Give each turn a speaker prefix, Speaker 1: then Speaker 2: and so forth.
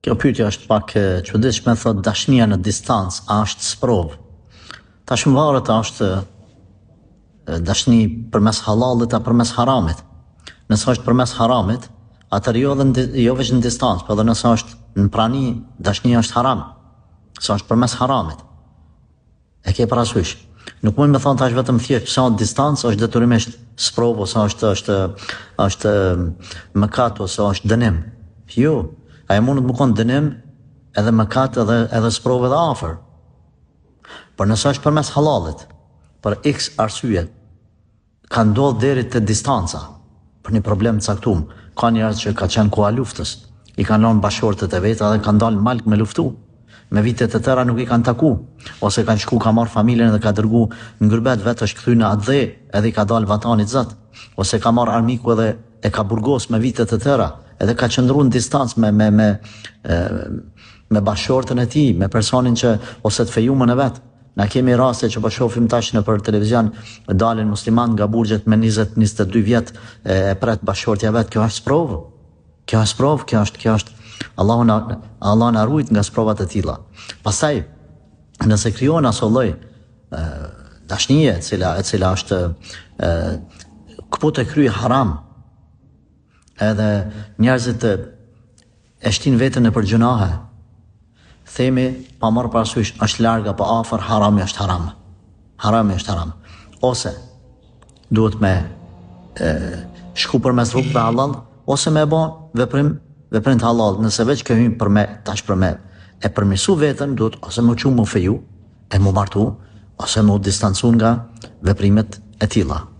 Speaker 1: Kjo pyetje është pak e çuditshme, thot dashnia në distancë, a është sprov? Tash më varet a është dashni përmes halalit apo përmes haramit. Nëse është përmes haramit, atëherë jo vetëm në distancë, por edhe nëse është në prani, dashnia është haram. Sa është përmes haramit. E ke parasysh. Nuk mund të thonë tash vetëm thjesht sa distancë është detyrimisht sprov ose është mëkat ose është dënim. Jo, ai mund të më kon dënim edhe mëkat edhe sprov edhe afër. Por nëse është përmes halalit, për X arsye, ka ndodhur deri te distanca, për një problem të caktuar. Ka njerëz që ka qenë koha luftës, i kanë lënë bashkëshortet e veta dhe kanë dalë malk me luftu. Me vitet e tëra nuk i kanë taku, ose kanë shku, ka marrë familjen dhe ka dërgu në ngërbet vetë, është kthy në atë dhe edhe i ka dalë vatanit zot, ose ka marrë armiku edhe e ka burgos me vitet e tëra, edhe ka qëndruar në distancë me bashkëshortën e tij, me personin që ose të fejumën e vet. Na kemi raste që po shohim tash në për televizion, dalin musliman nga burgjet me 20-22 vjet e pret bashkëshortja vet. Kjo është sprov. Kjo është Allah na ruajt nga sprovat e tilla. Pastaj, nëse krijohen aso lloj dashnie e cila është kaput e krye haram, edhe njerëzit e shtin veten nëpër gjunahe, themi pa marrë parasysh është larg apo afër, harami është haram. Harami është haram. Ose duhet me shku përmes rrugëve halal, ose me bë veprim të halal. Nëse veç ke hyrë për me e përmirësu veten, duhet ose më çu më feju, e më martu, ose më distancu nga veprimet e tilla.